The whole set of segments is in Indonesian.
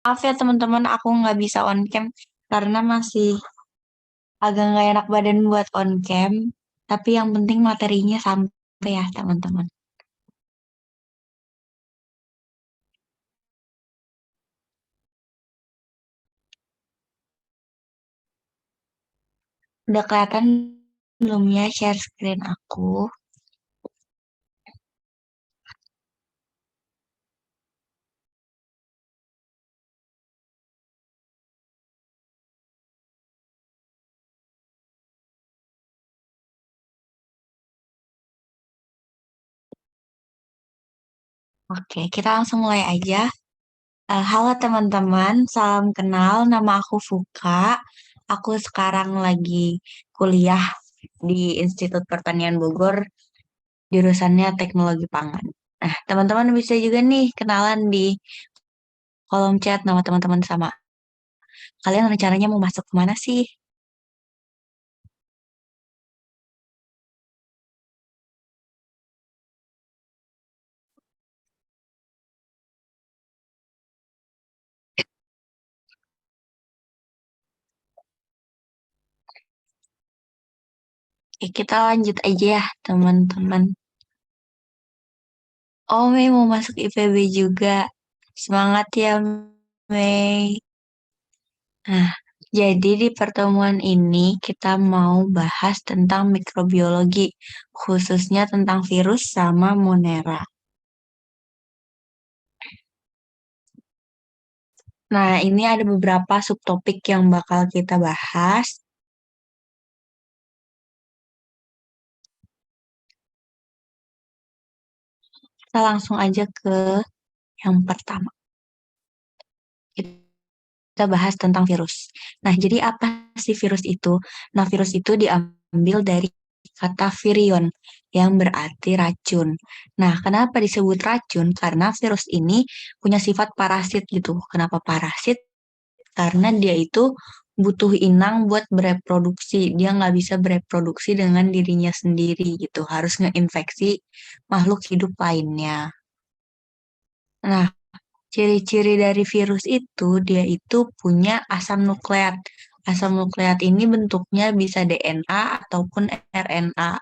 Maaf ya teman-teman, aku nggak bisa on cam karena masih agak nggak enak badan buat on cam. Tapi yang penting materinya sampai ya teman-teman. Udah kelihatan belum ya share screen aku? Oke, kita langsung mulai aja. Halo teman-teman, salam kenal. Nama aku Fuka. Aku sekarang lagi kuliah di Institut Pertanian Bogor, jurusannya Teknologi Pangan. Nah, teman-teman bisa juga nih kenalan di kolom chat nama teman-teman sama kalian rencananya mau masuk kemana sih? Oke, kita lanjut aja ya, teman-teman. Oh, Mei mau masuk IPB juga. Semangat ya, Mei. Nah, jadi di pertemuan ini kita mau bahas tentang mikrobiologi, khususnya tentang virus sama monera. Nah, ini ada beberapa subtopik yang bakal kita bahas. Kita langsung aja ke yang pertama. Kita bahas tentang virus. Nah, jadi apa sih virus itu? Nah, virus itu diambil dari kata virion yang berarti racun. Nah, kenapa disebut racun? Karena virus ini punya sifat parasit gitu. Kenapa parasit? Karena dia itu butuh inang buat bereproduksi. Dia nggak bisa bereproduksi dengan dirinya sendiri gitu. Harus ngeinfeksi makhluk hidup lainnya. Nah, ciri-ciri dari virus itu, dia itu punya asam nukleat. Asam nukleat ini bentuknya bisa DNA ataupun RNA.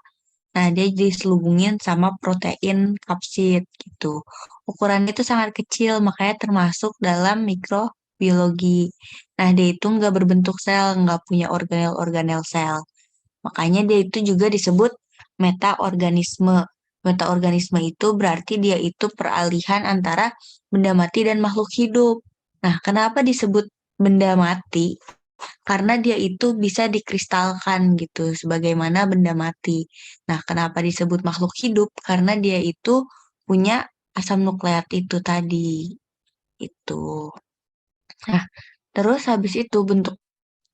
Nah, dia diselubungin sama protein kapsid gitu. Ukurannya itu sangat kecil, makanya termasuk dalam mikrobiologi. Nah, dia itu nggak berbentuk sel, nggak punya organel-organel sel. Makanya dia itu juga disebut metaorganisme. Metaorganisme itu berarti dia itu peralihan antara benda mati dan makhluk hidup. Nah, kenapa disebut benda mati? Karena dia itu bisa dikristalkan gitu, sebagaimana benda mati. Nah, kenapa disebut makhluk hidup? Karena dia itu punya asam nukleat itu tadi. Itu. Nah, terus habis itu bentuk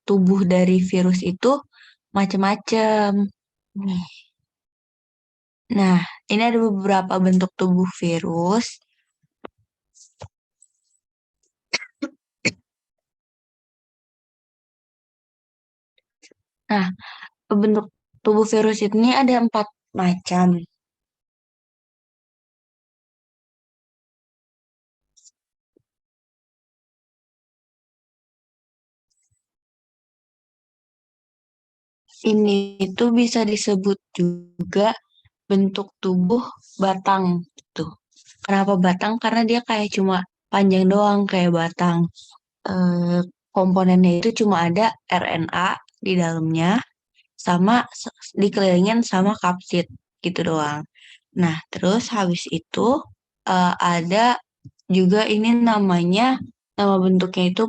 tubuh dari virus itu macam-macam. Nih. Nah, ini ada beberapa bentuk tubuh virus. Nah, bentuk tubuh virus ini ada 4 macam. Ini itu bisa disebut juga bentuk tubuh batang. Tuh. Kenapa batang? Karena dia kayak cuma panjang doang kayak batang. Eh, komponennya itu cuma ada RNA di dalamnya sama dikelilingin sama kapsid gitu doang. Nah, terus habis itu ada juga ini namanya, nama bentuknya itu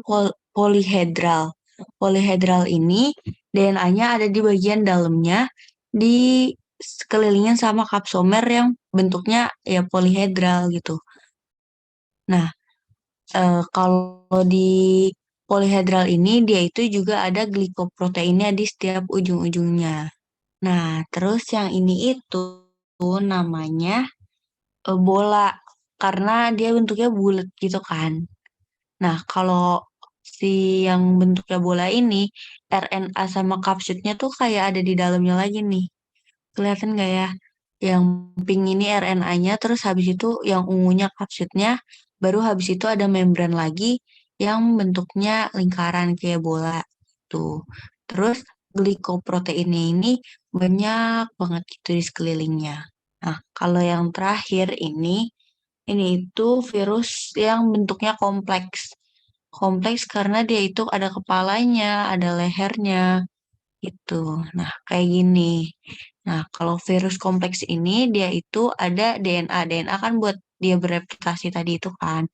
polihedral. Polihedral ini DNA-nya ada di bagian dalamnya, di sekelilingnya sama kapsomer yang bentuknya ya polihedral gitu. Nah, kalau di polihedral ini dia itu juga ada glikoproteinnya di setiap ujung-ujungnya. Nah, terus yang ini itu namanya bola karena dia bentuknya bulat gitu kan. Nah, kalau si yang bentuknya bola ini, RNA sama kapsidnya tuh kayak ada di dalamnya lagi nih. Kelihatan nggak ya? Yang pink ini RNA-nya, terus habis itu yang ungunya kapsidnya, baru habis itu ada membran lagi yang bentuknya lingkaran kayak bola tuh. Terus glikoproteinnya ini banyak banget gitu di sekelilingnya. Nah, kalau yang terakhir ini itu virus yang bentuknya kompleks. Kompleks karena dia itu ada kepalanya, ada lehernya, itu. Nah, kayak gini. Nah, kalau virus kompleks ini dia itu ada DNA. DNA kan buat dia bereplikasi tadi itu kan.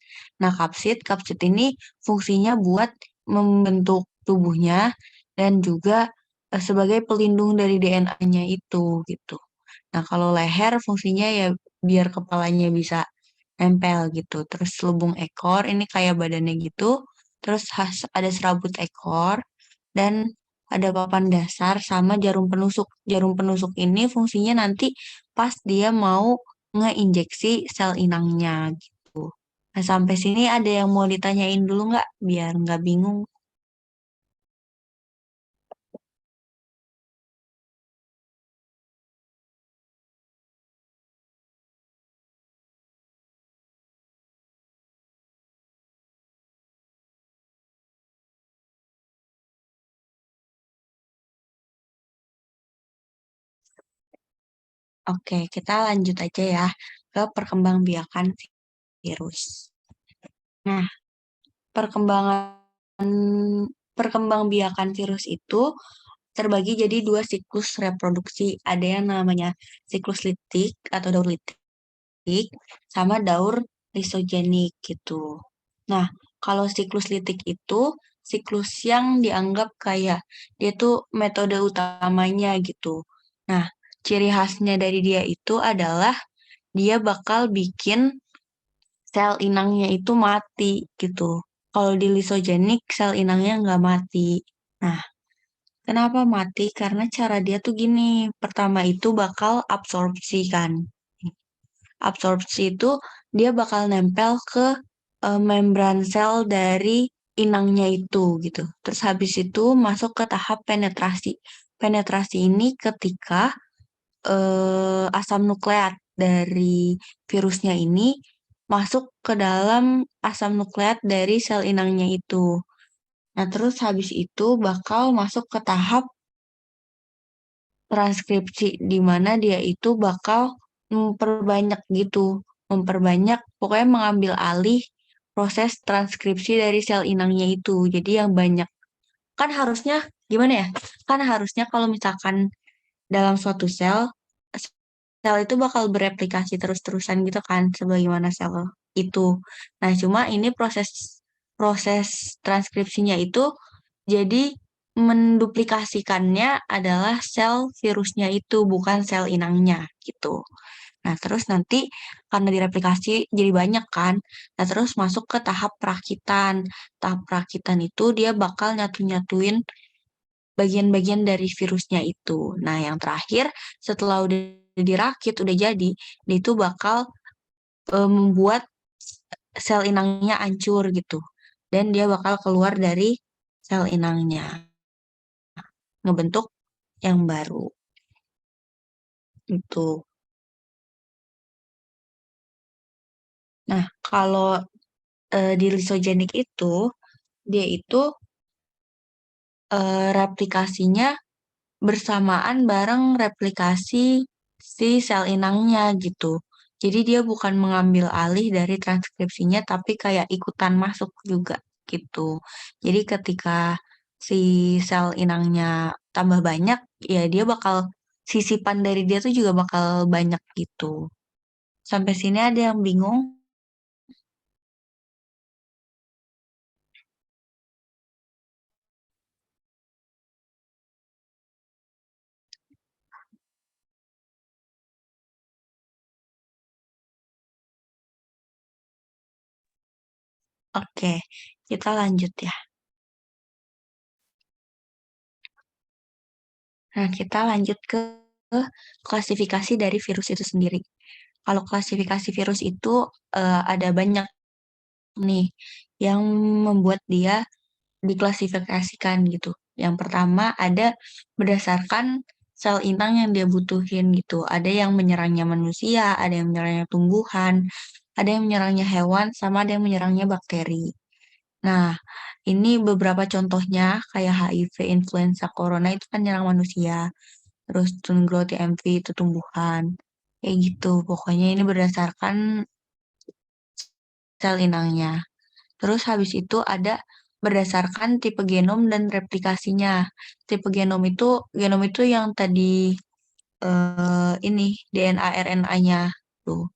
Nah, kapsid ini fungsinya buat membentuk tubuhnya dan juga sebagai pelindung dari DNA-nya itu gitu. Nah, kalau leher fungsinya ya biar kepalanya bisa nempel gitu. Terus lubung ekor ini kayak badannya gitu. Terus ada serabut ekor dan ada papan dasar sama jarum penusuk. Jarum penusuk ini fungsinya nanti pas dia mau ngeinjeksi sel inangnya gitu. Nah, sampai sini ada yang mau ditanyain dulu nggak? Biar nggak bingung. Oke, kita lanjut aja ya ke perkembangbiakan virus. Nah, perkembangan perkembangbiakan virus itu terbagi jadi dua siklus reproduksi. Ada yang namanya siklus litik atau daur litik sama daur lisogenik gitu. Nah, kalau siklus litik itu siklus yang dianggap kayak dia tuh metode utamanya gitu. Nah, ciri khasnya dari dia itu adalah dia bakal bikin sel inangnya itu mati gitu. Kalau di lisogenik sel inangnya nggak mati. Nah, kenapa mati? Karena cara dia tuh gini. Pertama itu bakal absorpsi kan. Absorpsi itu dia bakal nempel ke membran sel dari inangnya itu gitu. Terus habis itu masuk ke tahap penetrasi. Penetrasi ini ketika asam nukleat dari virusnya ini masuk ke dalam asam nukleat dari sel inangnya itu. Nah, terus habis itu bakal masuk ke tahap transkripsi di mana dia itu bakal memperbanyak gitu, memperbanyak pokoknya mengambil alih proses transkripsi dari sel inangnya itu. Jadi yang banyak kan harusnya gimana ya? Kan harusnya kalau misalkan dalam suatu sel itu bakal bereplikasi terus-terusan gitu kan sebagaimana sel itu. Nah, cuma ini proses proses transkripsinya itu jadi menduplikasikannya adalah sel virusnya itu bukan sel inangnya gitu. Nah, terus nanti karena direplikasi jadi banyak kan. Nah, terus masuk ke tahap perakitan. Tahap perakitan itu dia bakal nyatu-nyatuin bagian-bagian dari virusnya itu. Nah, yang terakhir setelah udah dirakit, udah jadi, dia itu bakal membuat sel inangnya hancur gitu. Dan dia bakal keluar dari sel inangnya, ngebentuk yang baru. Itu. Nah, kalau di lisogenik itu, dia itu replikasinya bersamaan bareng replikasi si sel inangnya gitu. Jadi dia bukan mengambil alih dari transkripsinya, tapi kayak ikutan masuk juga gitu. Jadi ketika si sel inangnya tambah banyak, ya dia bakal sisipan dari dia tuh juga bakal banyak gitu. Sampai sini ada yang bingung? Oke, kita lanjut ya. Nah, kita lanjut ke klasifikasi dari virus itu sendiri. Kalau klasifikasi virus itu ada banyak nih yang membuat dia diklasifikasikan gitu. Yang pertama ada berdasarkan sel inang yang dia butuhin gitu. Ada yang menyerangnya manusia, ada yang menyerangnya tumbuhan, ada yang menyerangnya hewan, sama ada yang menyerangnya bakteri. Nah, ini beberapa contohnya kayak HIV, influenza, corona itu kan nyerang manusia. Terus tune growth TMV itu tumbuhan. Kayak gitu. Pokoknya ini berdasarkan sel inangnya. Terus habis itu ada berdasarkan tipe genom dan replikasinya. Tipe genom itu yang tadi ini DNA RNA-nya tuh.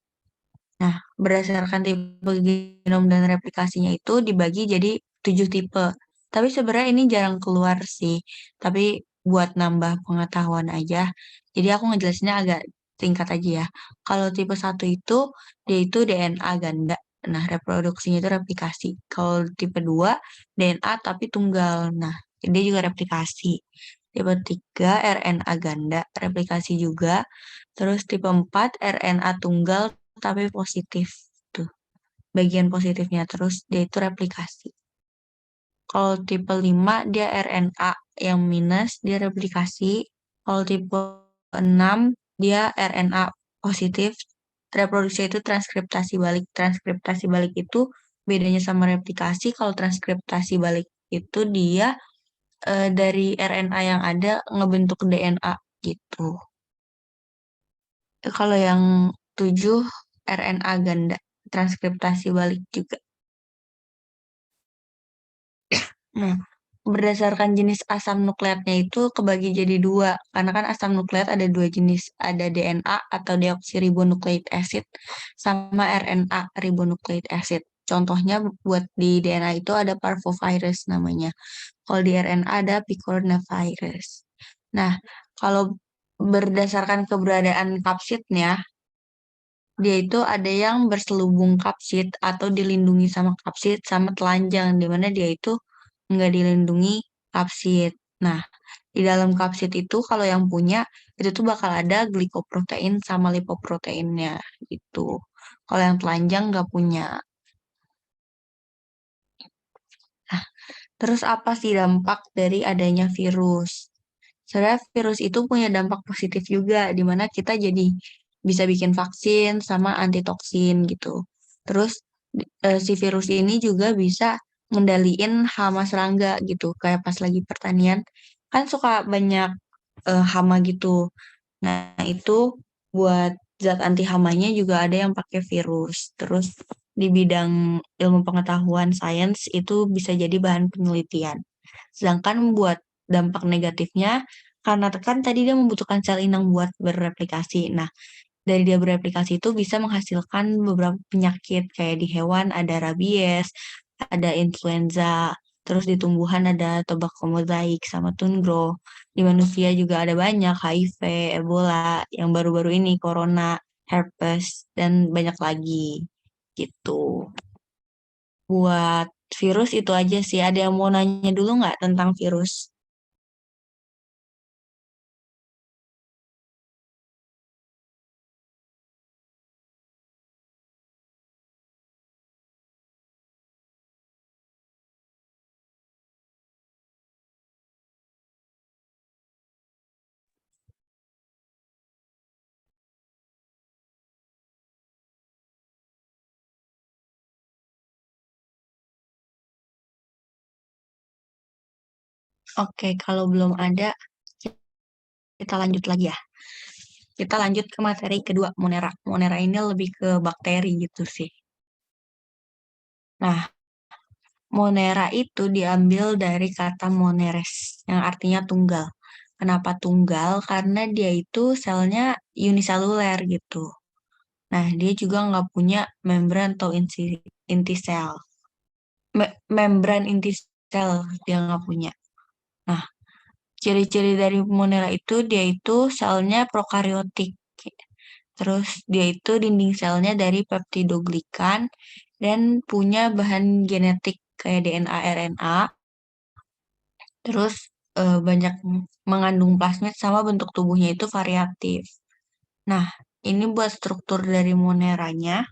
Nah, berdasarkan tipe genom dan replikasinya itu dibagi jadi 7 tipe. Tapi sebenarnya ini jarang keluar sih. Tapi buat nambah pengetahuan aja. Jadi aku ngejelasinnya agak singkat aja ya. Kalau tipe 1 itu, dia itu DNA ganda. Nah, reproduksinya itu replikasi. Kalau tipe 2, DNA tapi tunggal. Nah, dia juga replikasi. Tipe 3, RNA ganda, replikasi juga. Terus tipe 4, RNA tunggal tapi positif tuh bagian positifnya terus dia itu replikasi. Kalau tipe 5 dia RNA yang minus dia replikasi. Kalau tipe 6 dia RNA positif reproduksi itu transkriptasi balik. Transkriptasi balik itu bedanya sama replikasi. Kalau transkriptasi balik itu dia dari RNA yang ada ngebentuk DNA gitu. Kalau yang 7 RNA ganda, transkriptasi balik juga. Nah, berdasarkan jenis asam nukleatnya itu kebagi jadi dua. Karena kan asam nukleat ada dua jenis. Ada DNA atau deoksiribonukleik acid sama RNA ribonukleik acid. Contohnya buat di DNA itu ada parvovirus namanya. Kalau di RNA ada picornavirus. Nah, kalau berdasarkan keberadaan kapsidnya, dia itu ada yang berselubung kapsid atau dilindungi sama kapsid sama telanjang, di mana dia itu nggak dilindungi kapsid. Nah, di dalam kapsid itu kalau yang punya itu tuh bakal ada glikoprotein sama lipoproteinnya gitu. Kalau yang telanjang nggak punya. Nah, terus apa sih dampak dari adanya virus? Sebenarnya virus itu punya dampak positif juga, di mana kita jadi bisa bikin vaksin sama antitoksin gitu. Terus si virus ini juga bisa ngendaliin hama serangga gitu, kayak pas lagi pertanian kan suka banyak hama gitu. Nah, itu buat zat anti hamanya juga ada yang pakai virus. Terus di bidang ilmu pengetahuan sains itu bisa jadi bahan penelitian. Sedangkan buat dampak negatifnya, karena kan tadi dia membutuhkan sel inang buat bereplikasi. Nah, dari dia bereplikasi itu bisa menghasilkan beberapa penyakit kayak di hewan ada rabies, ada influenza, terus di tumbuhan ada tobacco mosaic sama tundro. Di manusia juga ada banyak HIV, Ebola, yang baru-baru ini corona, herpes dan banyak lagi gitu. Buat virus itu aja sih. Ada yang mau nanya dulu nggak tentang virus? Oke, kalau belum ada, kita lanjut lagi ya. Kita lanjut ke materi kedua, Monera. Monera ini lebih ke bakteri gitu sih. Nah, Monera itu diambil dari kata moneres, yang artinya tunggal. Kenapa tunggal? Karena dia itu selnya uniseluler gitu. Nah, dia juga nggak punya membran atau inti sel. Membran inti sel dia nggak punya. Nah, ciri-ciri dari Monera itu dia itu selnya prokariotik. Terus dia itu dinding selnya dari peptidoglikan dan punya bahan genetik kayak DNA, RNA. Terus banyak mengandung plasmid sama bentuk tubuhnya itu variatif. Nah, ini buat struktur dari Moneranya.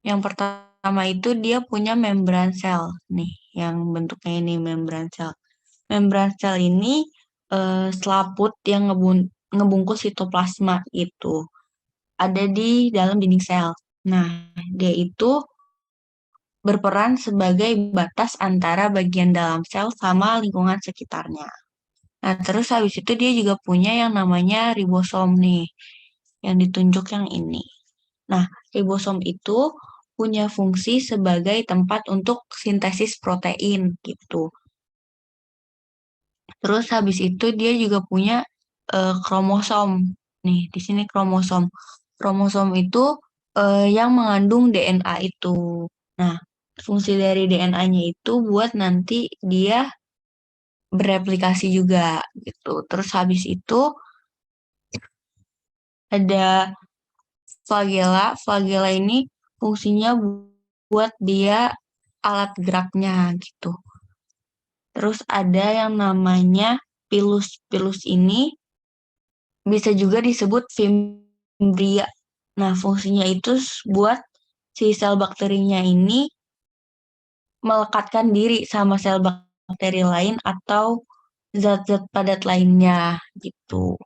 Yang pertama itu dia punya membran sel nih, yang bentuknya ini membran sel. Membran sel ini selaput yang ngebungkus sitoplasma itu ada di dalam dinding sel. Nah, dia itu berperan sebagai batas antara bagian dalam sel sama lingkungan sekitarnya. Nah, terus habis itu dia juga punya yang namanya ribosom nih, yang ditunjuk yang ini. Nah, ribosom itu punya fungsi sebagai tempat untuk sintesis protein gitu. Terus habis itu dia juga punya kromosom. Nih, di sini kromosom. Kromosom itu yang mengandung DNA itu. Nah, fungsi dari DNA-nya itu buat nanti dia bereplikasi juga gitu. Terus habis itu ada flagella. Flagella ini fungsinya buat dia alat geraknya gitu. Terus ada yang namanya pilus. Pilus ini bisa juga disebut fimbria. Nah, fungsinya itu buat si sel bakterinya ini melekatkan diri sama sel bakteri lain atau zat-zat padat lainnya gitu.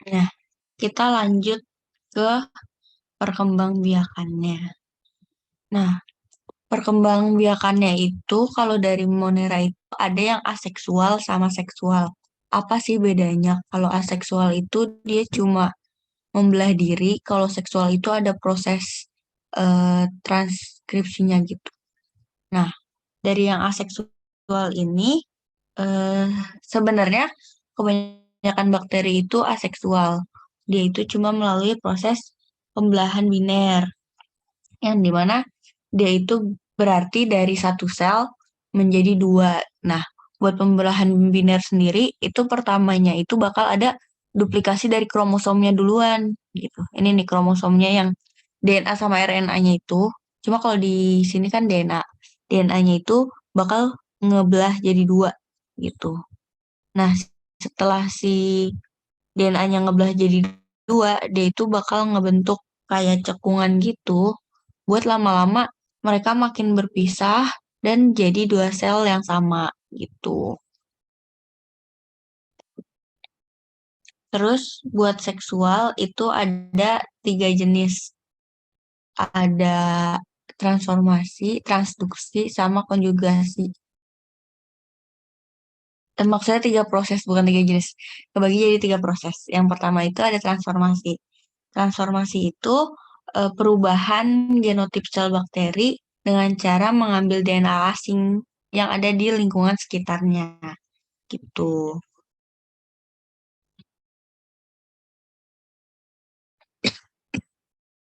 Nah, kita lanjut ke perkembangbiakannya. Nah, perkembangbiakannya itu kalau dari Monera itu ada yang aseksual sama seksual. Apa sih bedanya? Kalau aseksual itu dia cuma membelah diri, kalau seksual itu ada proses transkripsinya gitu. Nah, dari yang aseksual ini eh, sebenarnya kebanyakan bakteri itu aseksual. Dia itu cuma melalui proses pembelahan biner yang dimana dia itu berarti dari satu sel menjadi dua. Nah, buat pembelahan biner sendiri itu pertamanya itu bakal ada duplikasi dari kromosomnya duluan gitu. Ini nih kromosomnya yang DNA sama RNA-nya itu. Cuma kalau di sini kan DNA. DNA-nya itu bakal ngebelah jadi dua gitu. Nah, setelah si DNA-nya ngebelah jadi dua, dia itu bakal ngebentuk kayak cekungan gitu. Buat lama-lama mereka makin berpisah dan jadi dua sel yang sama gitu. Terus buat seksual itu ada tiga jenis. Ada transformasi, transduksi, sama konjugasi. Maksudnya tiga proses, bukan tiga jenis. Kebagi jadi tiga proses. Yang pertama itu ada transformasi. Transformasi itu perubahan genotip sel bakteri dengan cara mengambil DNA asing yang ada di lingkungan sekitarnya. Gitu.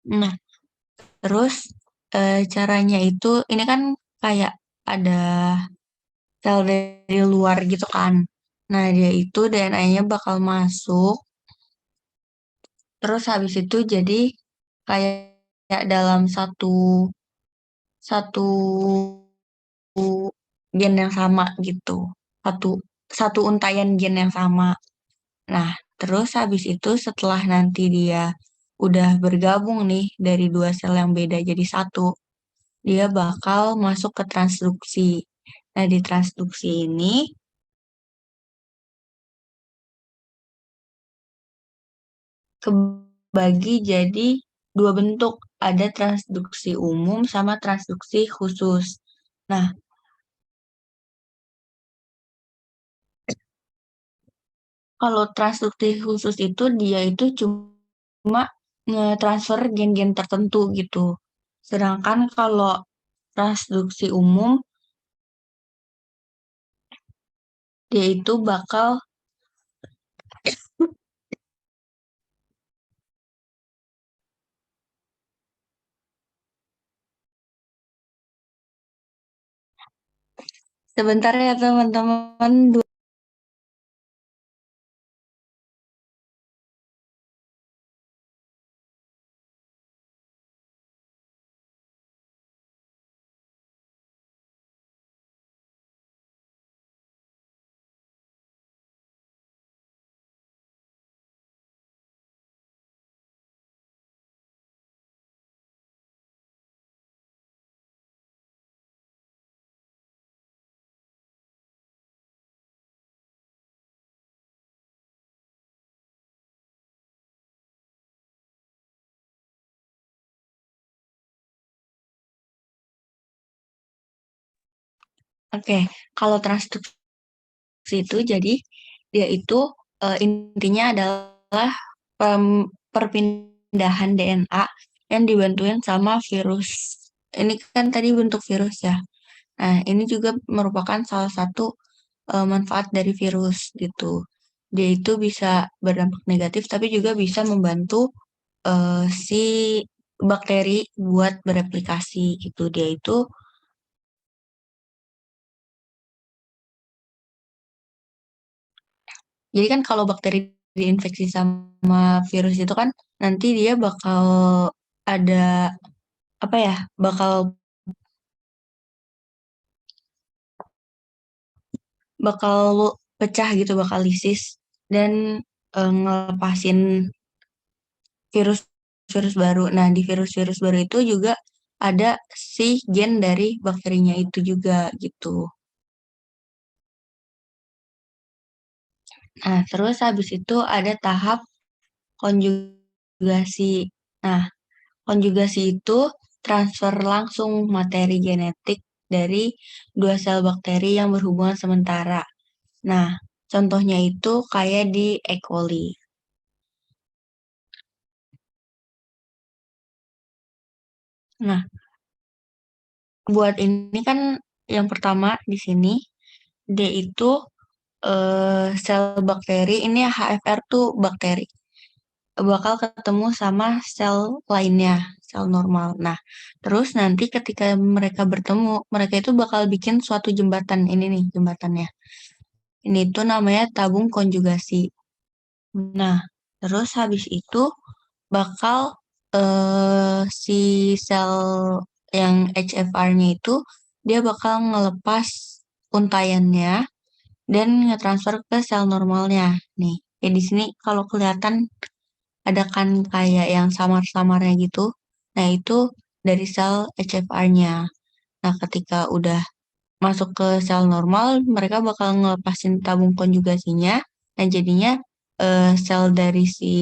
Nah, terus caranya itu, ini kan kayak ada sel dari luar gitu kan. Nah, dia itu DNA-nya bakal masuk, terus habis itu jadi kayak dalam satu satu gen yang sama gitu. Satu satu untayan gen yang sama. Nah, terus habis itu setelah nanti dia udah bergabung nih dari dua sel yang beda jadi satu, dia bakal masuk ke transduksi. Nah, di transduksi ini kebagi jadi dua bentuk. Ada transduksi umum sama transduksi khusus. Nah, kalau transduksi khusus itu dia itu cuma nge-transfer gen-gen tertentu gitu. Sedangkan kalau transduksi umum, dia itu bakal sebentar ya teman-teman. Oke, kalau transduksi itu jadi dia itu intinya adalah perpindahan DNA yang dibantuin sama virus. Ini kan tadi bentuk virus ya. Nah, ini juga merupakan salah satu manfaat dari virus gitu. Dia itu bisa berdampak negatif, tapi juga bisa membantu si bakteri buat bereplikasi gitu. Dia itu, jadi kan kalau bakteri diinfeksi sama virus itu kan nanti dia bakal ada apa ya, bakal bakal pecah gitu, bakal lisis dan ngelepasin virus virus baru. Nah, di virus-virus baru itu juga ada si gen dari bakterinya itu juga gitu. Nah, terus habis itu ada tahap konjugasi. Nah, konjugasi itu transfer langsung materi genetik dari dua sel bakteri yang berhubungan sementara. Nah, contohnya itu kayak di E. coli. Nah, buat ini kan yang pertama di sini dia itu sel bakteri ini HFR tuh bakteri bakal ketemu sama sel lainnya, sel normal. Nah, terus nanti ketika mereka bertemu, mereka itu bakal bikin suatu jembatan. Ini nih jembatannya. Ini tuh namanya tabung konjugasi. Nah, terus habis itu bakal si sel yang HFR-nya itu dia bakal ngelepas untaiannya dan ngetransfer ke sel normalnya. Nih, ya di sini kalau kelihatan ada kan kayak yang samar-samarnya gitu. Nah, itu dari sel HFR-nya. Nah, ketika udah masuk ke sel normal, mereka bakal ngelepasin tabung konjugasinya. Dan jadinya sel dari si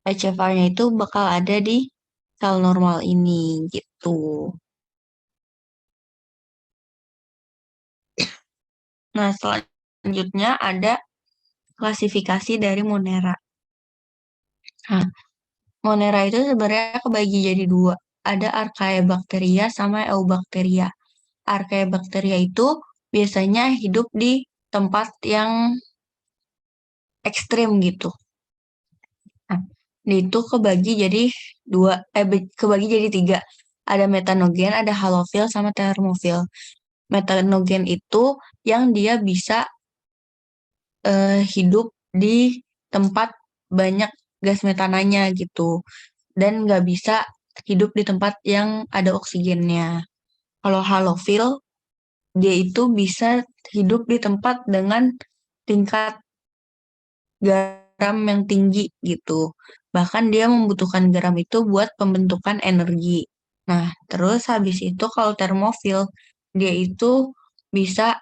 HFR-nya itu bakal ada di sel normal ini gitu. Nah, selanjutnya ada klasifikasi dari Monera. Nah, Monera itu sebenarnya kebagi jadi dua. Ada Archaebacteria sama Eubacteria. Archaebacteria itu biasanya hidup di tempat yang ekstrim gitu. Nah, itu kebagi jadi dua, kebagi jadi tiga. Ada metanogen, ada halofil, sama termofil. Metanogen itu yang dia bisa hidup di tempat banyak gas metananya gitu. Dan nggak bisa hidup di tempat yang ada oksigennya. Kalau halofil, dia itu bisa hidup di tempat dengan tingkat garam yang tinggi gitu. Bahkan dia membutuhkan garam itu buat pembentukan energi. Nah, terus habis itu kalau termofil, dia itu bisa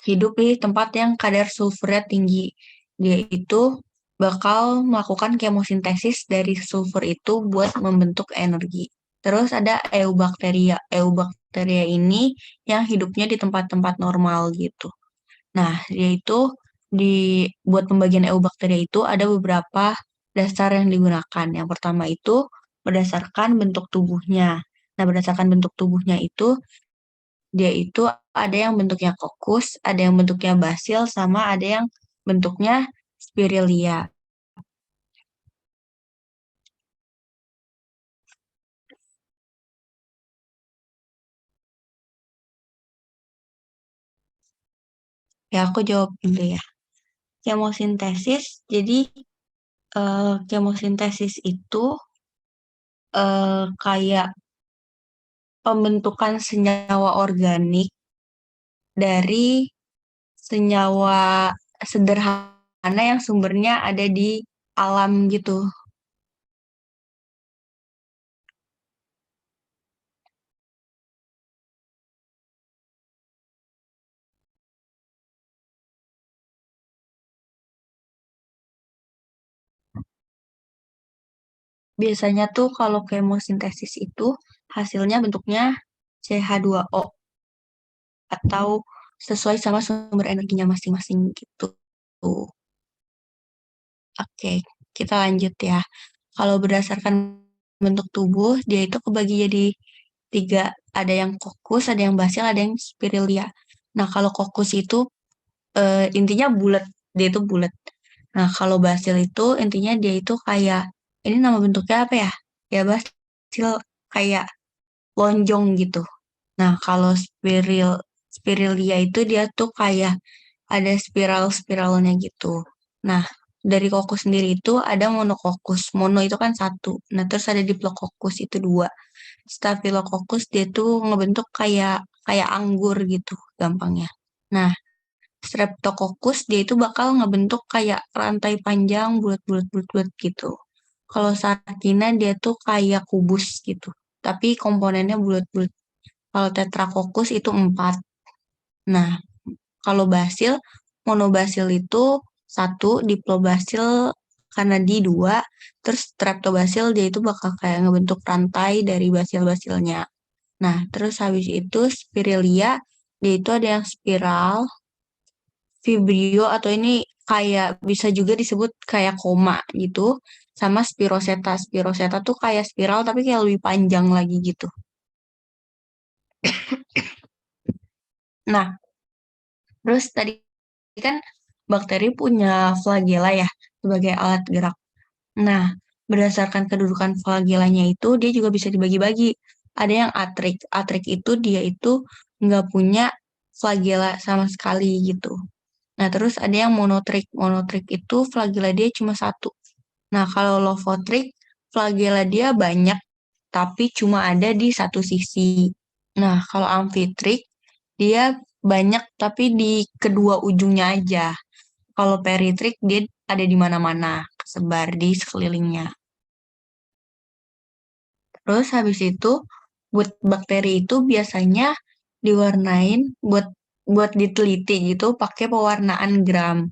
hidup di tempat yang kadar sulfurnya tinggi. Dia itu bakal melakukan kemosintesis dari sulfur itu buat membentuk energi. Terus ada eubakteria. Eubakteria ini yang hidupnya di tempat-tempat normal gitu. Nah, dia itu di buat pembagian eubakteria itu ada beberapa dasar yang digunakan. Yang pertama itu berdasarkan bentuk tubuhnya. Nah, berdasarkan bentuk tubuhnya itu dia itu ada yang bentuknya kokus, ada yang bentuknya basil, sama ada yang bentuknya spirilia. Ya, aku jawab dulu ya. Kemosintesis, jadi kemosintesis itu kayak pembentukan senyawa organik dari senyawa sederhana yang sumbernya ada di alam gitu. Biasanya tuh kalau kemosintesis itu hasilnya bentuknya CH2O. atau sesuai sama sumber energinya masing-masing gitu. Oke, kita lanjut ya. Kalau berdasarkan bentuk tubuh, dia itu kebagi jadi tiga. Ada yang kokus, ada yang basil, ada yang spirilia. Nah, kalau kokus itu intinya bulat, dia itu bulat. Nah, kalau basil itu intinya dia itu kayak, ini nama bentuknya apa ya? Ya basil kayak lonjong gitu. Nah, kalau spirilia itu dia tuh kayak ada spiral-spiralnya gitu. Nah, dari kokus sendiri itu ada monokokus. Mono itu kan satu. Nah, terus ada diplococcus itu dua. Staphylococcus dia tuh ngebentuk kayak kayak anggur gitu gampangnya. Nah, Streptococcus dia itu bakal ngebentuk kayak rantai panjang bulat-bulat gitu. Kalau Sarkina dia tuh kayak kubus gitu. Tapi komponennya bulat-bulat. Kalau Tetracoccus itu empat. Nah, kalau basil, monobasil itu satu, diplobasil karena di dua, terus streptobasil dia itu bakal kayak ngebentuk rantai dari basil-basilnya. Nah, terus habis itu spirilia, dia itu ada yang spiral, vibrio atau ini kayak bisa juga disebut kayak koma gitu, sama spiroseta. Spiroseta tuh kayak spiral tapi kayak lebih panjang lagi gitu. Nah, terus tadi kan bakteri punya flagela ya sebagai alat gerak. Nah, berdasarkan kedudukan flagellanya itu dia juga bisa dibagi-bagi. Ada yang atrik. Atrik itu dia itu nggak punya flagella sama sekali gitu. Nah, terus ada yang monotrik. Monotrik itu flagella dia cuma satu. Nah, kalau lovotrik, flagella dia banyak, tapi cuma ada di satu sisi. Nah, kalau amfitrik, dia banyak, tapi di kedua ujungnya aja. Kalau peritrik, dia ada di mana-mana, kesebar di sekelilingnya. Terus habis itu, buat bakteri itu biasanya diwarnain buat buat diteliti gitu pakai pewarnaan gram.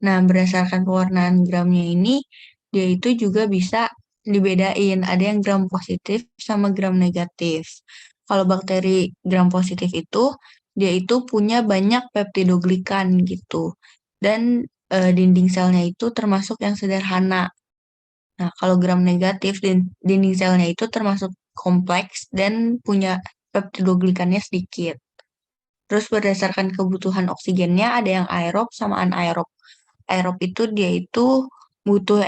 Nah, berdasarkan pewarnaan gramnya ini, dia itu juga bisa dibedain. Ada yang gram positif sama gram negatif. Kalau bakteri gram positif itu, dia itu punya banyak peptidoglikan gitu. Dan dinding selnya itu termasuk yang sederhana. Nah, kalau gram negatif, dinding selnya itu termasuk kompleks dan punya peptidoglikannya sedikit. Terus berdasarkan kebutuhan oksigennya ada yang aerob sama anaerob. Aerob itu dia itu butuh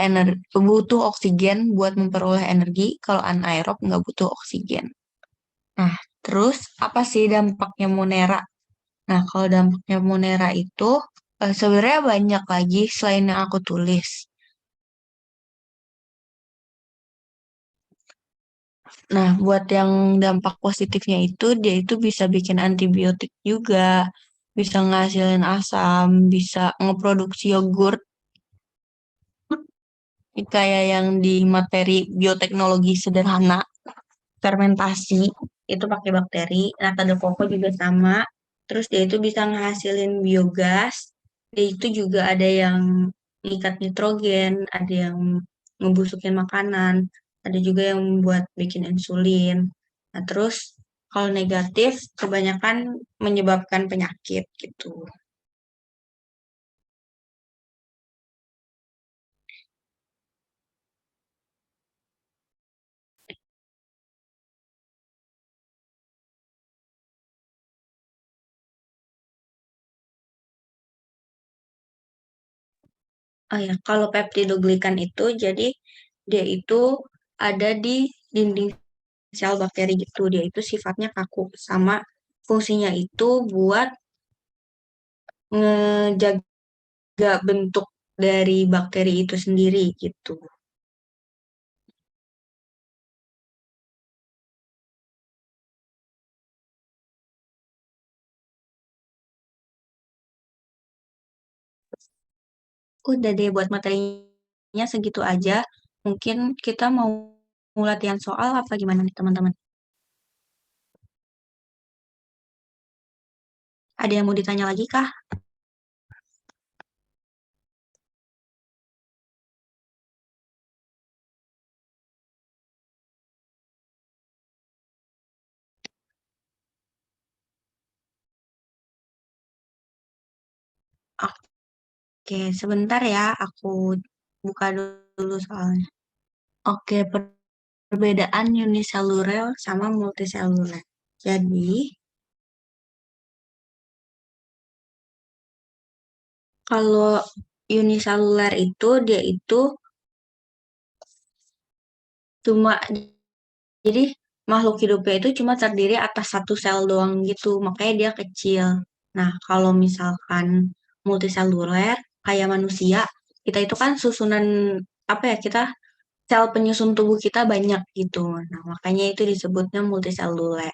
oksigen buat memperoleh energi, kalau anaerob nggak butuh oksigen. Nah, terus apa sih dampaknya Monera? Nah, kalau dampaknya Monera itu sebenarnya banyak lagi selain yang aku tulis. Nah, buat yang dampak positifnya itu, dia itu bisa bikin antibiotik juga, bisa ngasilin asam, bisa ngeproduksi yogurt, kayak yang di materi bioteknologi sederhana, fermentasi, itu pakai bakteri. Nah, Nata koko juga sama. Terus dia itu bisa ngehasilin biogas. Dia itu juga ada yang mengikat nitrogen, ada yang ngebusukin makanan, ada juga yang buat bikin insulin. Nah, terus kalau negatif kebanyakan menyebabkan penyakit gitu. Oh ya, kalau peptidoglikan itu jadi dia itu ada di dinding sel bakteri gitu. Dia itu sifatnya kaku sama fungsinya itu buat ngejaga bentuk dari bakteri itu sendiri gitu. Udah deh buat materinya segitu aja. Mungkin kita mau latihan soal apa gimana nih teman-teman? Ada yang mau ditanya lagi kah? Oke, sebentar ya, aku buka dulu soalnya. Oke, perbedaan uniseluler sama multiseluler. Jadi, kalau uniseluler itu dia itu cuma jadi makhluk hidupnya itu cuma terdiri atas satu sel doang gitu, makanya dia kecil. Nah, kalau misalkan multiseluler kayak manusia, kita itu kan susunan apa ya? Kita sel penyusun tubuh kita banyak gitu. Nah, makanya itu disebutnya multiseluler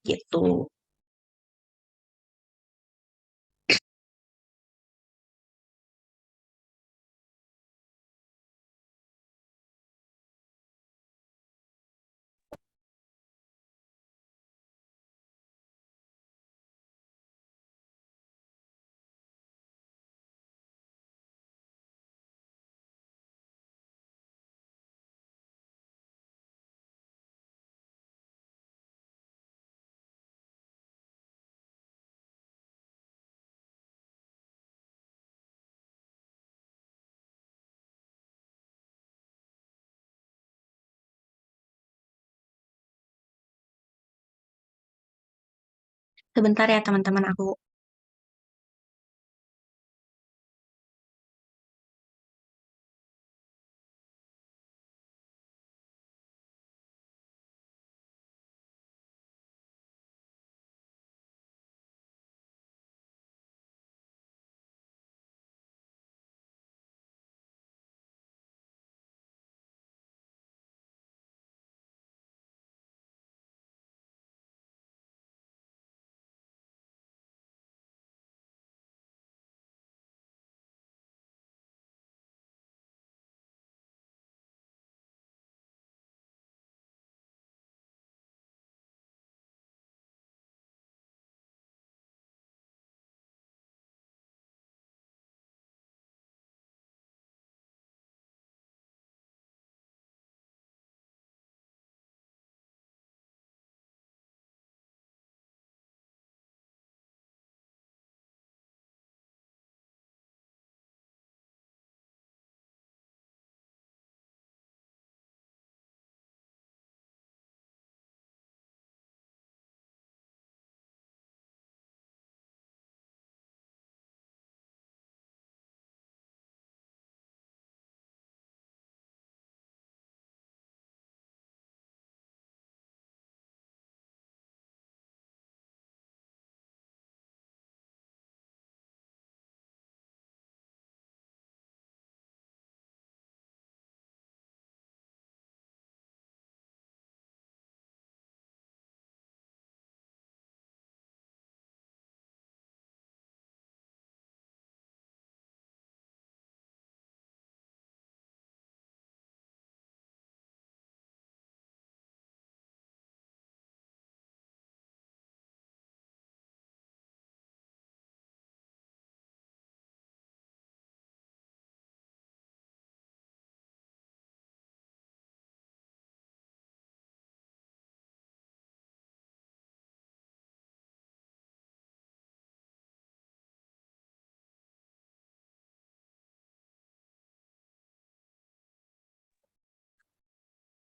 gitu. Sebentar ya teman-teman aku.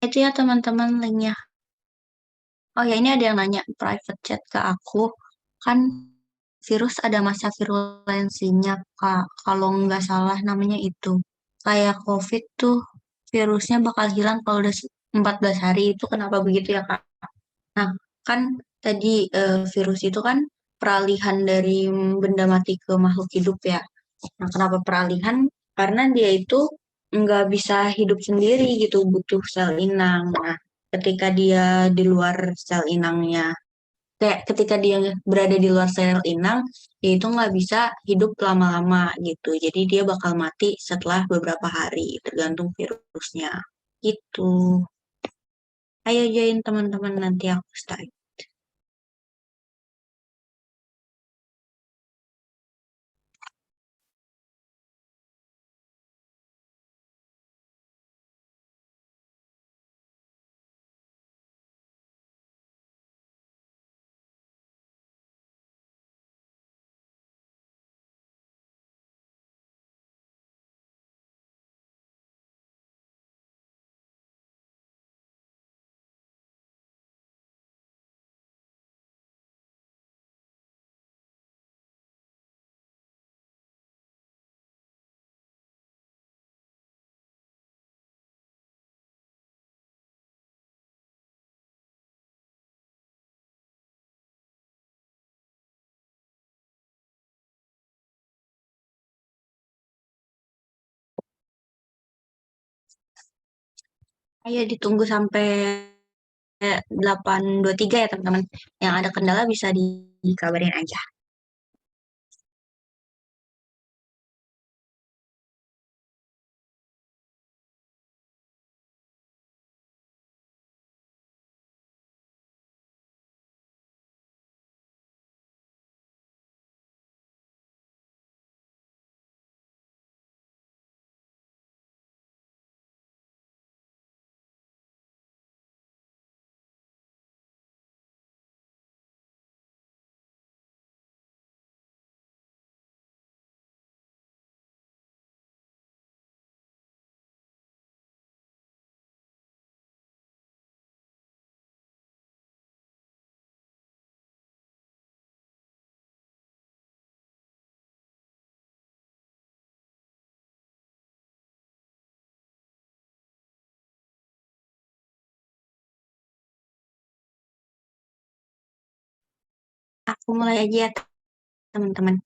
Itu ya teman-teman linknya. Oh ya, ini ada yang nanya private chat ke aku. Kan virus ada masa virulensinya, Kak. Kalau nggak salah namanya itu. Kayak COVID tuh virusnya bakal hilang kalau udah 14 hari. Itu kenapa begitu ya, Kak? Nah, kan tadi virus itu kan peralihan dari benda mati ke makhluk hidup ya. Nah, kenapa peralihan? Karena dia itu nggak bisa hidup sendiri gitu, butuh sel inang. Nah, ketika dia di luar sel inangnya, kayak ketika dia berada di luar sel inang, dia itu nggak bisa hidup lama-lama gitu. Jadi dia bakal mati setelah beberapa hari, tergantung virusnya. Gitu. Ayo join teman-teman nanti aku start. Ya ditunggu sampai 8.23 ya teman-teman. Yang ada kendala bisa dikabarin aja. Aku mulai aja ya teman-teman.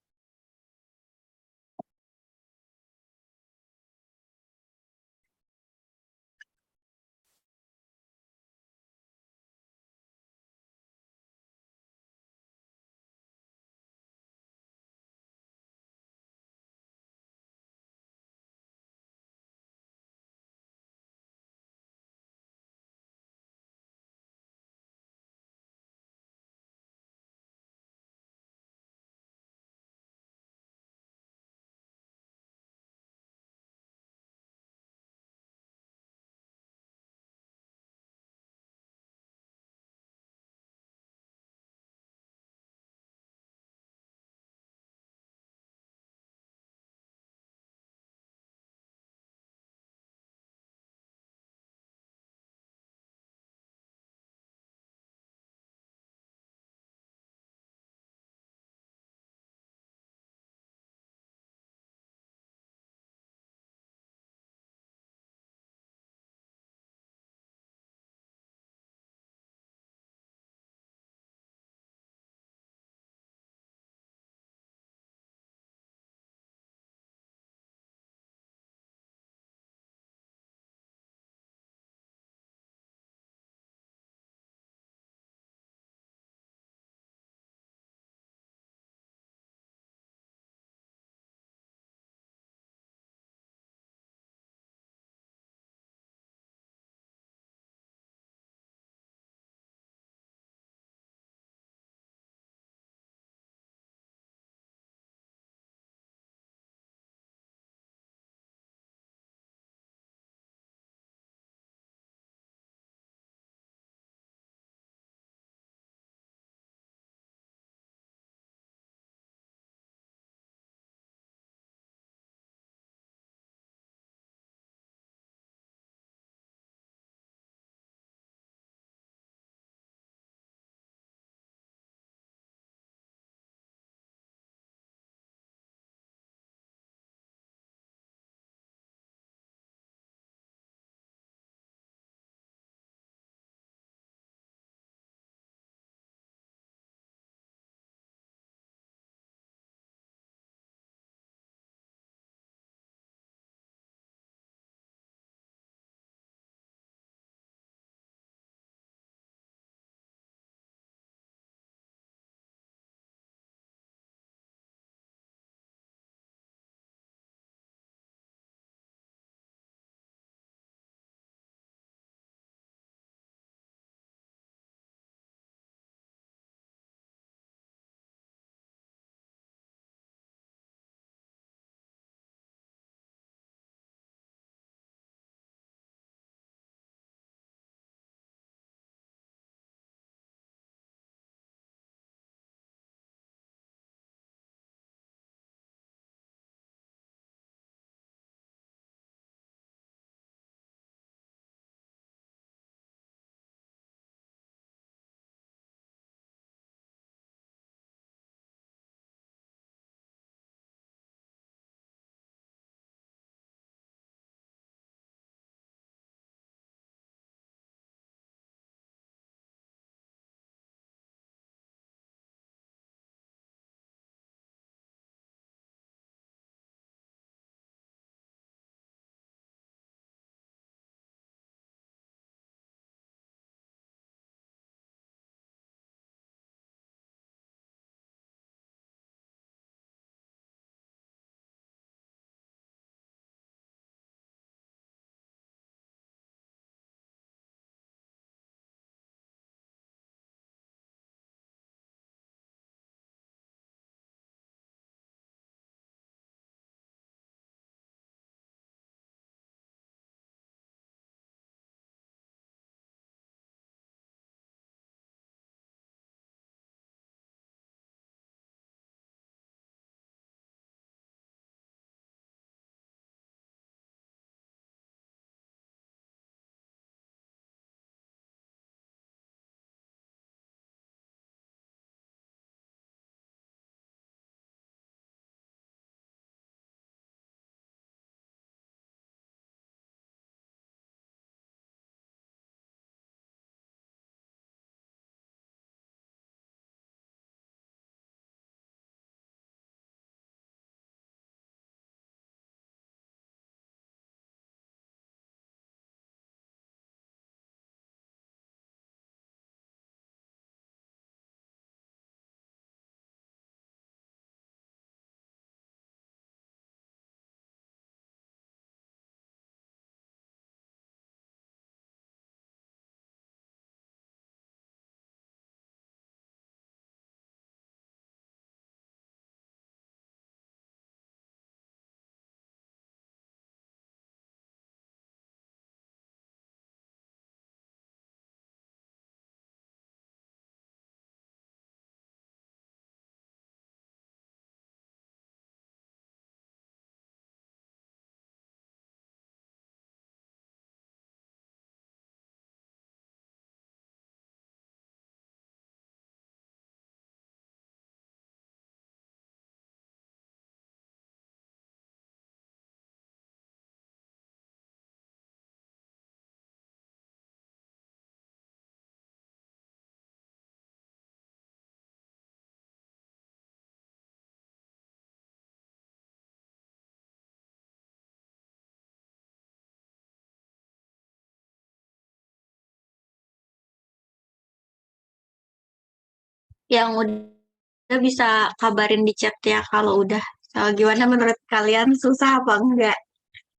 Yang udah bisa kabarin di chat ya kalau udah. Kalau gimana menurut kalian, susah apa enggak?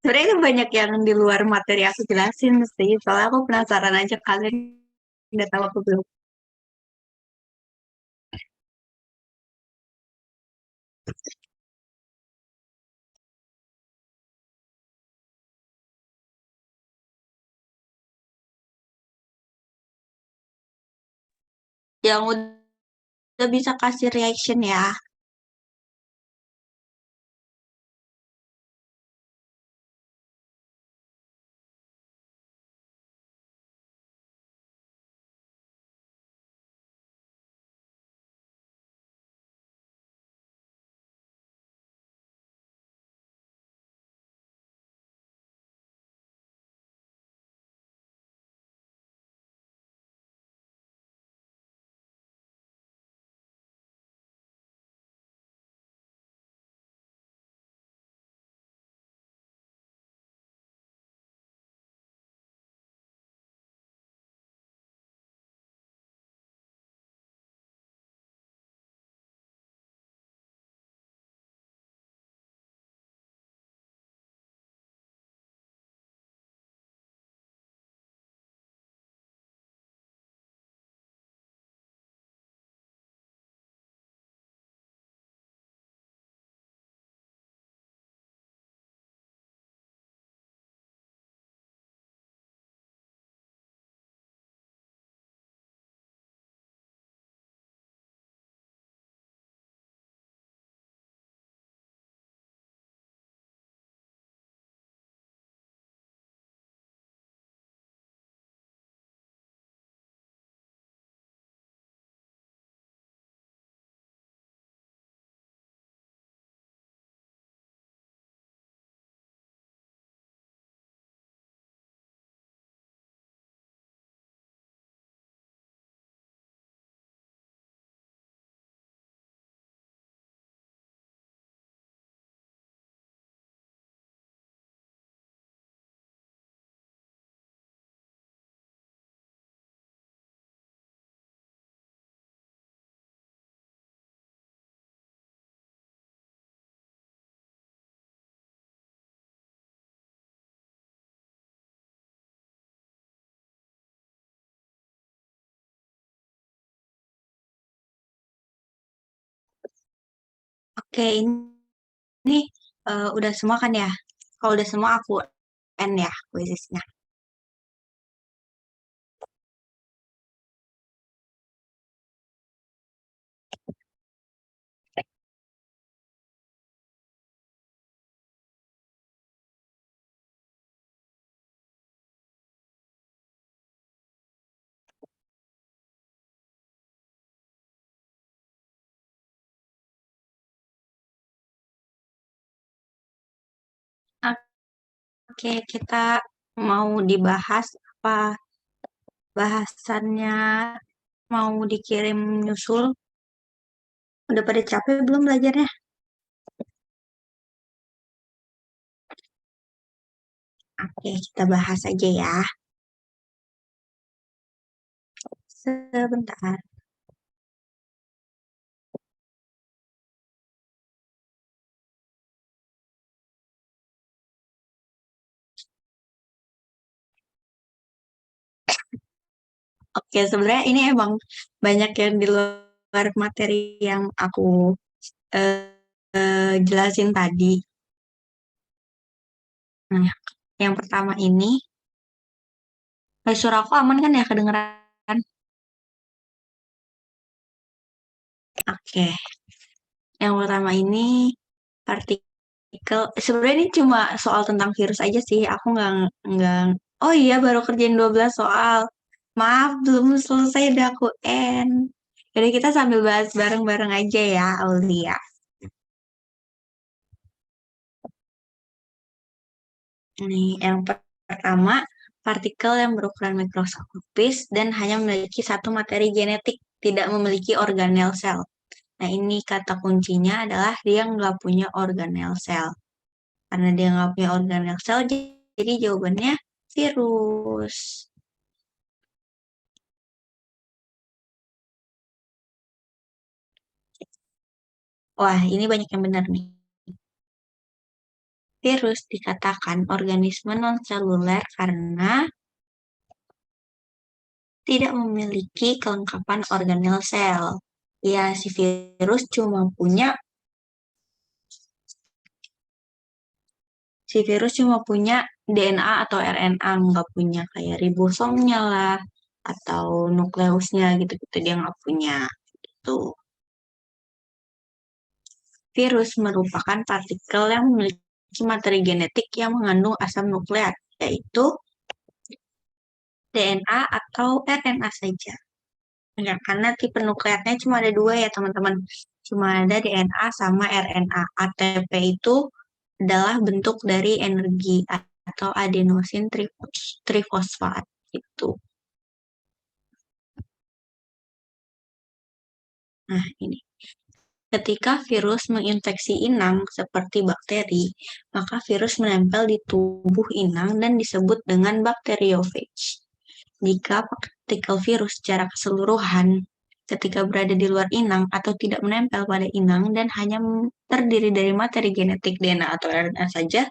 Sebenarnya kan banyak yang di luar materi aku jelasin sih. Soalnya aku penasaran aja kalian udah tahu apa belum. Yang udah bisa kasih reaction ya. Oke, ini udah semua kan ya? Kalau udah semua aku end ya quizesnya. Oke, kita mau dibahas apa bahasannya mau dikirim nyusul? Udah pada capek belum belajarnya? Oke, kita bahas aja ya. Sebentar. Oke, sebenarnya ini emang banyak yang di luar materi yang aku eh, jelasin tadi. Nah, yang pertama ini, suara aku aman kan ya kedengeran? Oke, yang pertama ini partikel. Sebenarnya ini cuma soal tentang virus aja sih. Aku nggak. Oh iya, baru kerjain 12 soal. Maaf, belum selesai udah aku end. Jadi kita sambil bahas bareng-bareng aja ya, Aulia. Nih, yang pertama, partikel yang berukuran mikroskopis dan hanya memiliki satu materi genetik, tidak memiliki organel sel. Nah, ini kata kuncinya adalah dia nggak punya organel sel. Karena dia nggak punya organel sel, jadi jawabannya virus. Wah, ini banyak yang benar nih. Virus dikatakan organisme non-seluler karena tidak memiliki kelengkapan organel sel. Ya, si virus cuma punya DNA atau RNA, nggak punya kayak ribosomnya lah, atau nukleusnya gitu-gitu dia nggak punya. Gitu. Virus merupakan partikel yang memiliki materi genetik yang mengandung asam nukleat, yaitu DNA atau RNA saja. Ya, karena tipe nukleatnya cuma ada dua ya teman-teman. Cuma ada DNA sama RNA. ATP itu adalah bentuk dari energi atau adenosin trifosfat itu. Nah, ini. Ketika virus menginfeksi inang seperti bakteri, maka virus menempel di tubuh inang dan disebut dengan bakteriofage. Jika partikel virus secara keseluruhan ketika berada di luar inang atau tidak menempel pada inang dan hanya terdiri dari materi genetik DNA atau RNA saja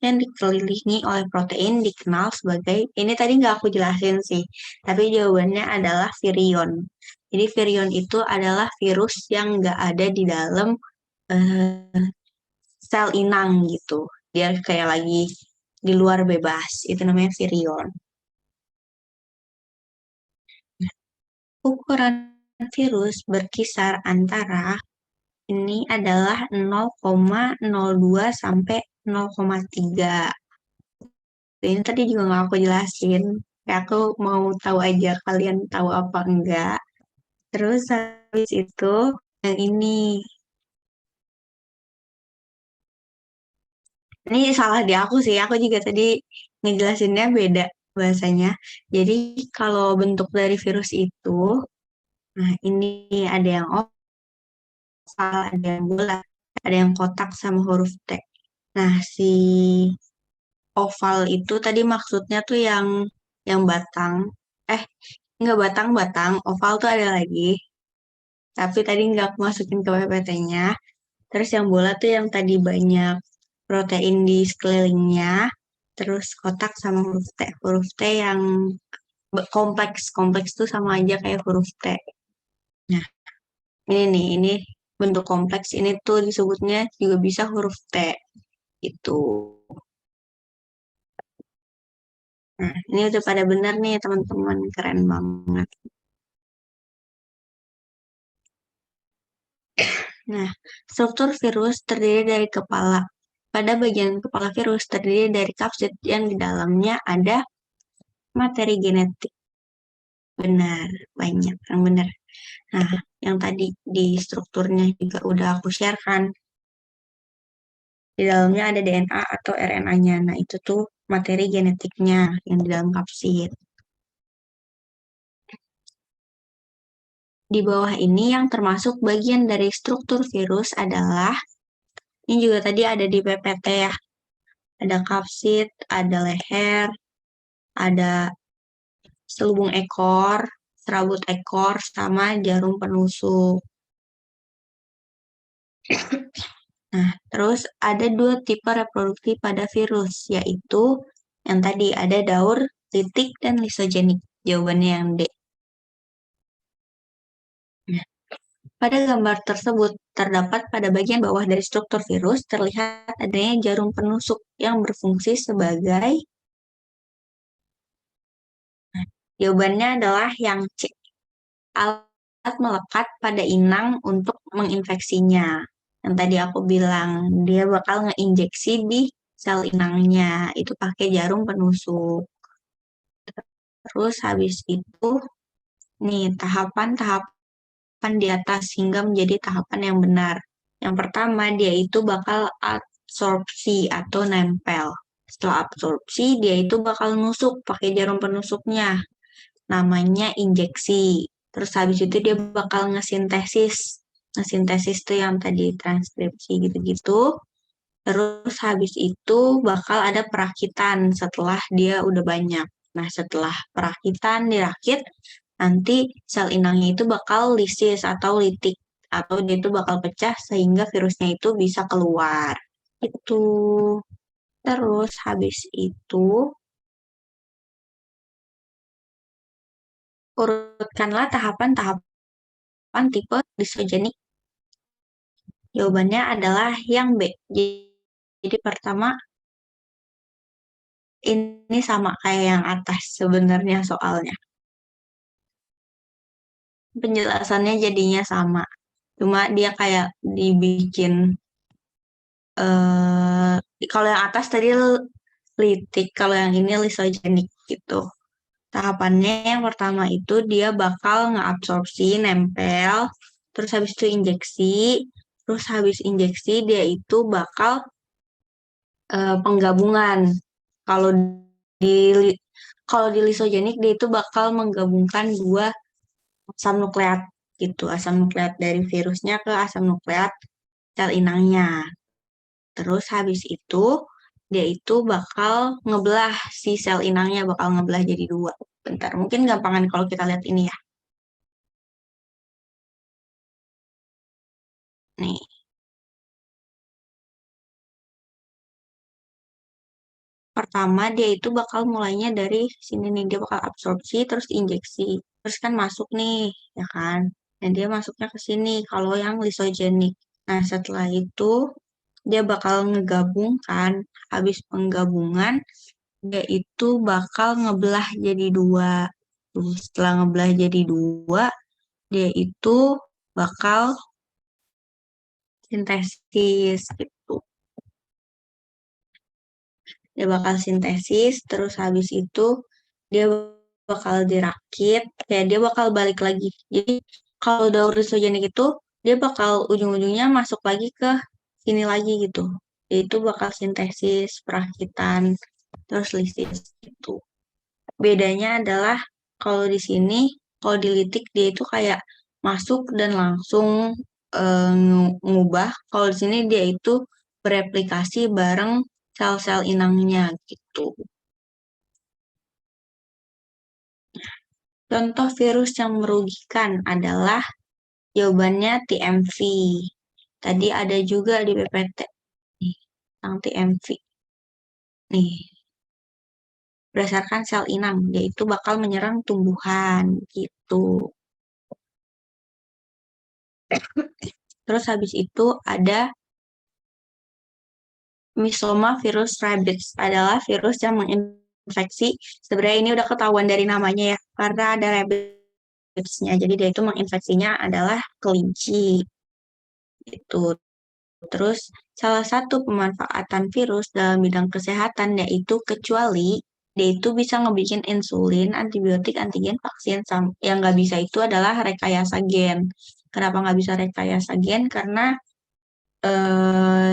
yang dikelilingi oleh protein dikenal sebagai, ini tadi nggak aku jelasin sih, tapi jawabannya adalah virion. Jadi virion itu adalah virus yang nggak ada di dalam eh, sel inang gitu. Dia kayak lagi di luar bebas. Itu namanya virion. Ukuran virus berkisar antara ini adalah 0,02 sampai 0,3. Ini tadi juga nggak aku jelasin. Kayak aku mau tahu aja kalian tahu apa enggak. Terus habis itu yang ini salah di aku sih. Aku juga tadi ngejelasinnya beda bahasanya. Jadi kalau bentuk dari virus itu, nah ini ada yang oval, ada yang bulat, ada yang kotak sama huruf T. Nah, si oval itu tadi maksudnya tuh yang batang. Eh, nggak batang-batang. Oval tuh ada lagi. Tapi tadi nggak aku masukin ke PPT-nya. Terus yang bola tuh yang tadi banyak protein di sekelilingnya. Terus kotak sama huruf T. Huruf T yang kompleks. Kompleks tuh sama aja kayak huruf T. Nah, ini nih, ini bentuk kompleks ini tuh disebutnya juga bisa huruf T. Itu. Nah, ini udah pada benar nih teman-teman. Keren banget. Nah, struktur virus terdiri dari kepala. Pada bagian kepala virus terdiri dari kapsid yang di dalamnya ada materi genetik. Benar, banyak yang benar. Nah, yang tadi di strukturnya juga udah aku share kan. Di dalamnya ada DNA atau RNA-nya. Nah, itu tuh materi genetiknya yang di dalam kapsid. Di bawah ini yang termasuk bagian dari struktur virus adalah, ini juga tadi ada di PPT ya. Ada kapsid, ada leher, ada selubung ekor, serabut ekor, sama jarum penusuk. Nah, terus ada dua tipe reproduksi pada virus, yaitu yang tadi ada daur, litik, dan lisogenik. Jawabannya yang D. Nah, pada gambar tersebut, terdapat pada bagian bawah dari struktur virus, terlihat adanya jarum penusuk yang berfungsi sebagai, jawabannya adalah yang C. Alat melekat pada inang untuk menginfeksinya. Yang tadi aku bilang, dia bakal ngeinjeksi di sel inangnya. Itu pakai jarum penusuk. Terus habis itu, nih tahapan-tahapan di atas hingga menjadi tahapan yang benar. Yang pertama, dia itu bakal absorpsi atau nempel. Setelah absorpsi, dia itu bakal nusuk pakai jarum penusuknya. Namanya injeksi. Terus habis itu dia bakal ngesintesis. Ngesintesis tuh yang tadi transkripsi gitu-gitu. Terus habis itu bakal ada perakitan setelah dia udah banyak. Nah, setelah perakitan dirakit, nanti sel inangnya itu bakal lisis atau litik. atau dia itu bakal pecah sehingga virusnya itu bisa keluar. Itu. Terus habis itu urutkanlah tahapan-tahapan tipe disogenik. Jawabannya adalah yang B. Jadi pertama ini sama kayak yang atas sebenarnya soalnya. Penjelasannya jadinya sama. Cuma dia kayak dibikin kalau yang atas tadi litik, kalau yang ini lisogenik gitu. Tahapannya yang pertama itu dia bakal ngeabsorpsi, nempel, terus habis itu injeksi, terus habis injeksi dia itu bakal penggabungan. Kalau di kalau di lisogenik dia itu bakal menggabungkan dua asam nukleat gitu, asam nukleat dari virusnya ke asam nukleat sel inangnya. Terus habis itu dia itu bakal ngebelah si sel inangnya bakal ngebelah jadi dua. Bentar, mungkin gampangan kalau kita lihat ini ya. Nih, pertama dia itu bakal mulainya dari sini nih, dia bakal absorpsi terus injeksi. Terus kan masuk nih, ya kan? Dan dia masuknya ke sini kalau yang lisogenik. Nah, setelah itu dia bakal ngegabungkan, habis penggabungan dia itu bakal ngebelah jadi dua. Tuh, setelah ngebelah jadi dua, dia itu bakal sintesis gitu. Dia bakal sintesis, terus habis itu dia bakal dirakit, kayak dia bakal balik lagi. Jadi kalau daur isogenik itu dia bakal ujung-ujungnya masuk lagi ke sini lagi gitu. Yaitu bakal sintesis, perakitan, terus lisis gitu. Bedanya adalah kalau di sini, kalau dilitik dia itu kayak masuk dan langsung ngubah. Kalau di sini dia itu bereplikasi bareng sel-sel inangnya gitu. Contoh virus yang merugikan adalah jawabannya TMV. Tadi ada juga di PPT nih, tentang TMV. Nih, berdasarkan sel inang, yaitu bakal menyerang tumbuhan gitu. Terus habis itu ada Myxoma virus rabies adalah virus yang menginfeksi. Sebenarnya ini udah ketahuan dari namanya ya, karena ada rabiesnya. Jadi dia itu menginfeksinya adalah kelinci. Itu. Terus salah satu pemanfaatan virus dalam bidang kesehatan yaitu kecuali dia itu bisa ngebikin insulin, antibiotik, antigen, vaksin. Yang nggak bisa itu adalah rekayasa gen. Kenapa nggak bisa rekayasa gen? Karena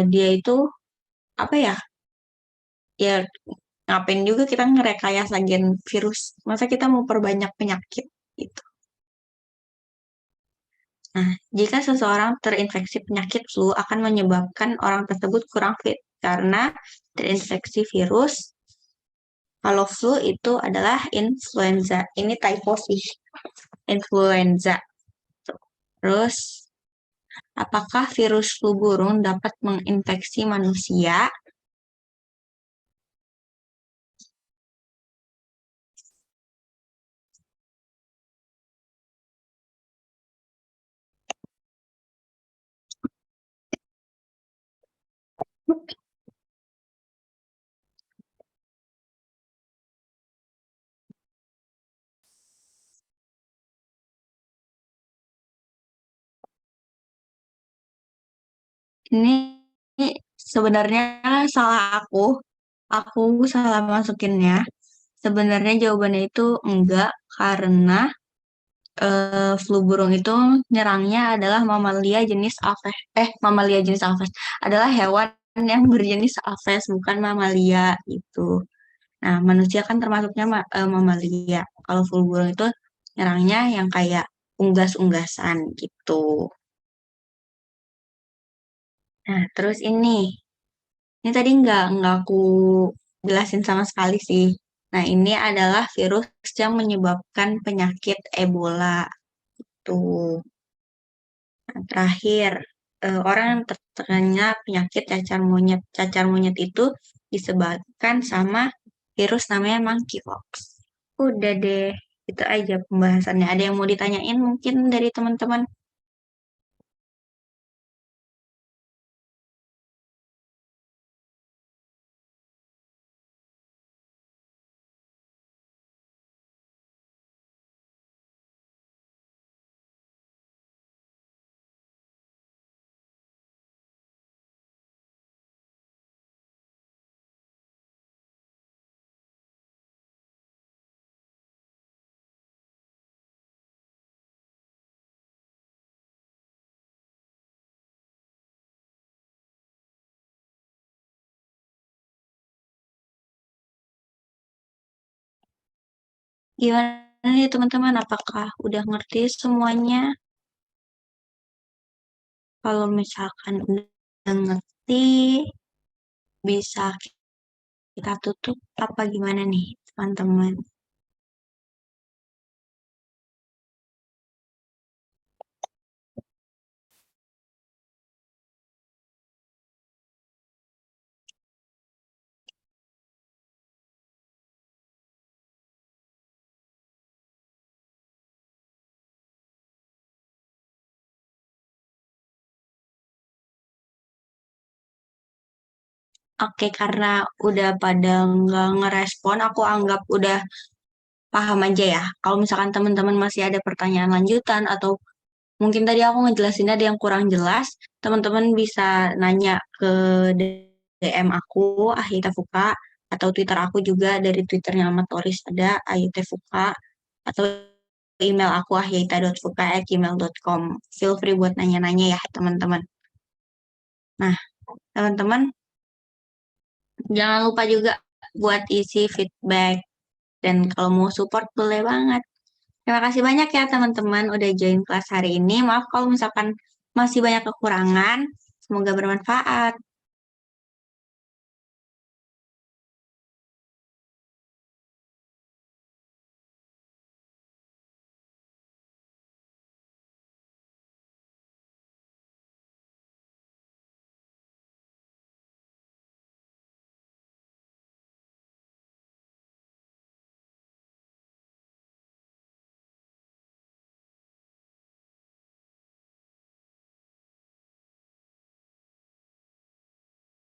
dia itu apa ya? Ya ngapain juga kita ngerekayasa gen virus? Masa kita mau perbanyak penyakit gitu. Nah, jika seseorang terinfeksi penyakit flu akan menyebabkan orang tersebut kurang fit karena terinfeksi virus. Kalau flu itu adalah influenza. Ini typo sih. Influenza. Terus, apakah virus flu burung dapat menginfeksi manusia? Ini sebenarnya salah aku. Aku salah masukinnya. Sebenarnya jawabannya itu enggak karena flu burung itu nyerangnya adalah mamalia jenis Aves. Mamalia jenis Aves adalah hewan yang berjenis Aves, bukan mamalia gitu. Nah, manusia kan termasuknya mamalia. Kalau flu burung itu nyerangnya yang kayak unggas-unggasan gitu. Nah, terus ini tadi nggak aku jelasin sama sekali sih. Nah, ini adalah virus yang menyebabkan penyakit Ebola tuh. Terakhir, orang yang terkena penyakit cacar monyet. Cacar monyet itu disebabkan sama virus namanya monkeypox. Udah deh, itu aja pembahasannya. Ada yang mau ditanyain mungkin dari teman-teman? Gimana nih teman-teman? Apakah udah ngerti semuanya? Kalau misalkan udah ngerti, bisa kita tutup apa gimana nih, teman-teman? Oke, karena udah pada nggak ngerespon, aku anggap udah paham aja ya. Kalau misalkan teman-teman masih ada pertanyaan lanjutan atau mungkin tadi aku ngejelasin ada yang kurang jelas, teman-teman bisa nanya ke DM aku, Ahita Fuka, atau Twitter aku juga dari Twitternya Ahmad Toris ada Ahita Fuka, atau email aku ahita.fuka@gmail.com. Feel free buat nanya-nanya ya teman-teman. Nah, teman-teman jangan lupa juga buat isi feedback dan kalau mau support boleh banget. Terima kasih banyak ya teman-teman udah join kelas hari ini. Maaf kalau misalkan masih banyak kekurangan. Semoga bermanfaat.